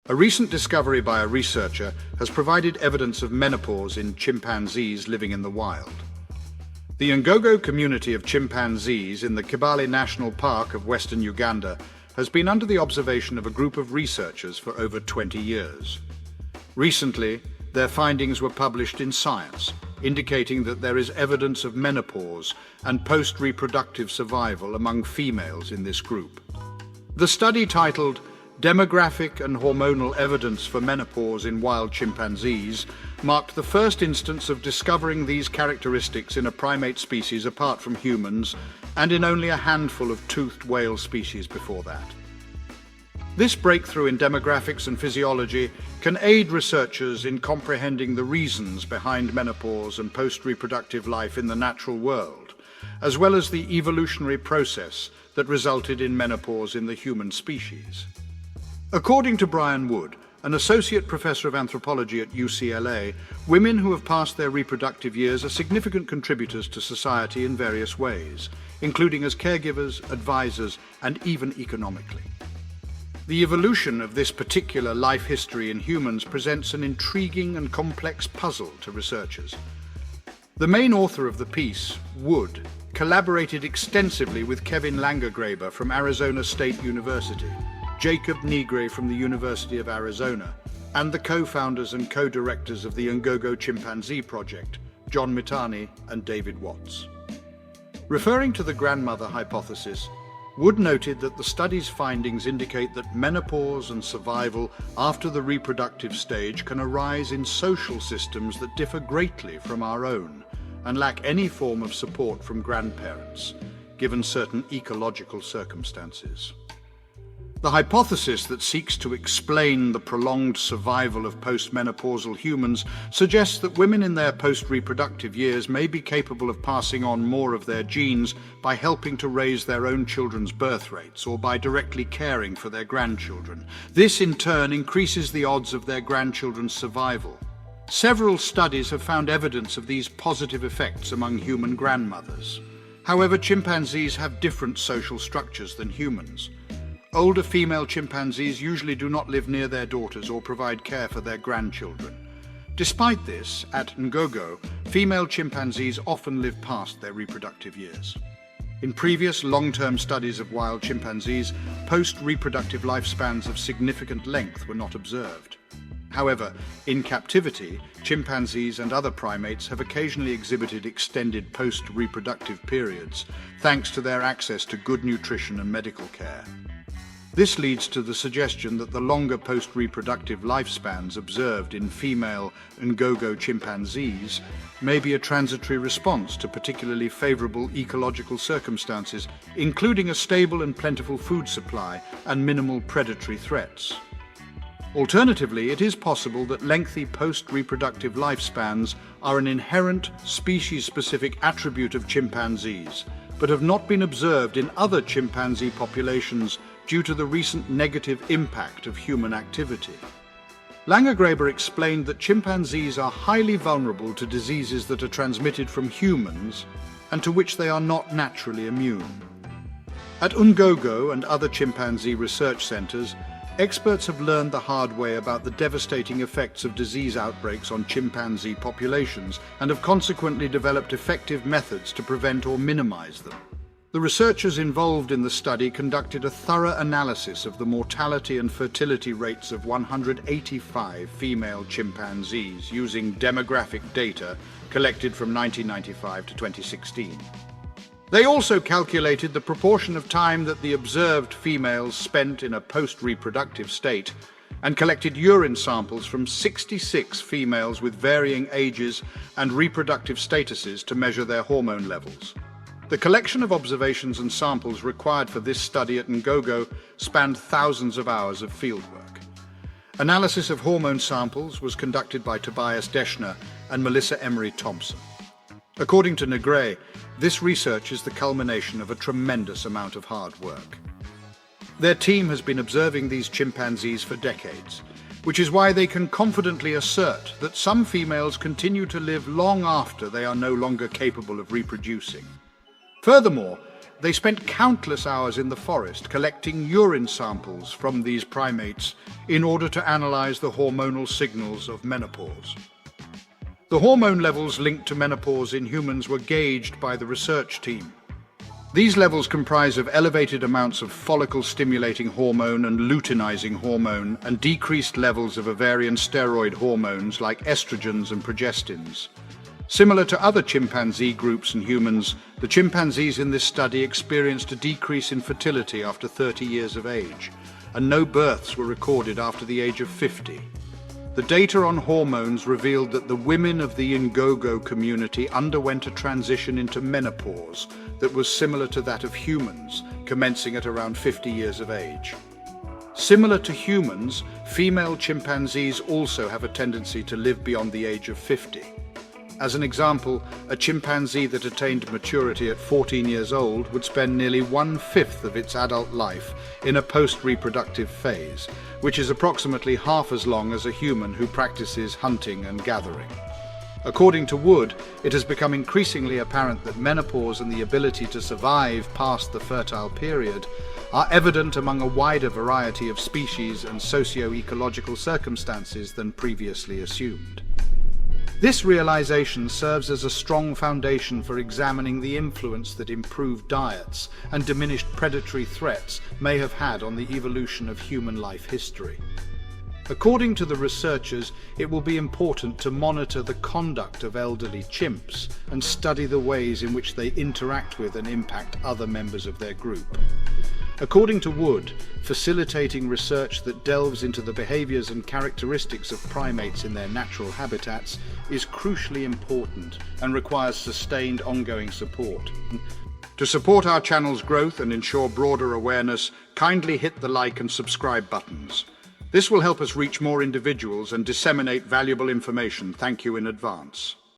A recent discovery by a researcher has provided evidence of menopause in chimpanzees living in the wild. The Ngogo community of chimpanzees in the Kibale National Park of western Uganda has been under the observation of a group of researchers for over 20 years. Recently, their findings were published in Science, indicating that there is evidence of menopause and post-reproductive survival among females in this group. The study, titled Demographic and Hormonal Evidence for Menopause in Wild Chimpanzees, marked the first instance of discovering these characteristics in a primate species apart from humans and in only a handful of toothed whale species before that. This breakthrough in demographics and physiology can aid researchers in comprehending the reasons behind menopause and post-reproductive life in the natural world, as well as the evolutionary process that resulted in menopause in the human species. According to Brian Wood, an associate professor of anthropology at UCLA, women who have passed their reproductive years are significant contributors to society in various ways, including as caregivers, advisors, and even economically. The evolution of this particular life history in humans presents an intriguing and complex puzzle to researchers. The main author of the piece, Wood, collaborated extensively with Kevin Langergraber from Arizona State University, Jacob Negre from the University of Arizona, and the co-founders and co-directors of the Ngogo Chimpanzee Project, John Mitani and David Watts. Referring to the grandmother hypothesis, Wood noted that the study's findings indicate that menopause and survival after the reproductive stage can arise in social systems that differ greatly from our own and lack any form of support from grandparents, given certain ecological circumstances. The hypothesis that seeks to explain the prolonged survival of postmenopausal humans suggests that women in their post-reproductive years may be capable of passing on more of their genes by helping to raise their own children's birth rates or by directly caring for their grandchildren. This, in turn, increases the odds of their grandchildren's survival. Several studies have found evidence of these positive effects among human grandmothers. However, chimpanzees have different social structures than humans. Older female chimpanzees usually do not live near their daughters or provide care for their grandchildren. Despite this, at Ngogo, female chimpanzees often live past their reproductive years. In previous long-term studies of wild chimpanzees, post-reproductive lifespans of significant length were not observed. However, in captivity, chimpanzees and other primates have occasionally exhibited extended post-reproductive periods, thanks to their access to good nutrition and medical care. This leads to the suggestion that the longer post-reproductive lifespans observed in female Ngogo chimpanzees may be a transitory response to particularly favorable ecological circumstances, including a stable and plentiful food supply and minimal predatory threats. Alternatively, it is possible that lengthy post-reproductive lifespans are an inherent species-specific attribute of chimpanzees, but have not been observed in other chimpanzee populations due to the recent negative impact of human activity. Langergraber explained that chimpanzees are highly vulnerable to diseases that are transmitted from humans and to which they are not naturally immune. At Ngogo and other chimpanzee research centers, experts have learned the hard way about the devastating effects of disease outbreaks on chimpanzee populations and have consequently developed effective methods to prevent or minimize them. The researchers involved in the study conducted a thorough analysis of the mortality and fertility rates of 185 female chimpanzees using demographic data collected from 1995 to 2016. They also calculated the proportion of time that the observed females spent in a post-reproductive state and collected urine samples from 66 females with varying ages and reproductive statuses to measure their hormone levels. The collection of observations and samples required for this study at Ngogo spanned thousands of hours of fieldwork. Analysis of hormone samples was conducted by Tobias Deschner and Melissa Emery Thompson. According to Negre, this research is the culmination of a tremendous amount of hard work. Their team has been observing these chimpanzees for decades, which is why they can confidently assert that some females continue to live long after they are no longer capable of reproducing. Furthermore, They spent countless hours in the forest collecting urine samples from these primates in order to analyze the hormonal signals of menopause. The hormone levels linked to menopause in humans were gauged by the research team. These levels comprise of elevated amounts of follicle-stimulating hormone and luteinizing hormone and decreased levels of ovarian steroid hormones like estrogens and progestins. Similar to other chimpanzee groups and humans, the chimpanzees in this study experienced a decrease in fertility after 30 years of age, and no births were recorded after the age of 50. The data on hormones revealed that the women of the Ngogo community underwent a transition into menopause that was similar to that of humans, commencing at around 50 years of age. Similar to humans, female chimpanzees also have a tendency to live beyond the age of 50. As an example, a chimpanzee that attained maturity at 14 years old would spend nearly 1/5 of its adult life in a post-reproductive phase, which is approximately half as long as a human who practices hunting and gathering. According to Wood, it has become increasingly apparent that menopause and the ability to survive past the fertile period are evident among a wider variety of species and socio-ecological circumstances than previously assumed. This realization serves as a strong foundation for examining the influence that improved diets and diminished predatory threats may have had on the evolution of human life history. According to the researchers, it will be important to monitor the conduct of elderly chimps and study the ways in which they interact with and impact other members of their group. According to Wood, facilitating research that delves into the behaviors and characteristics of primates in their natural habitats is crucially important and requires sustained ongoing support. To support our channel's growth and ensure broader awareness, kindly hit the like and subscribe buttons. This will help us reach more individuals and disseminate valuable information. Thank you in advance.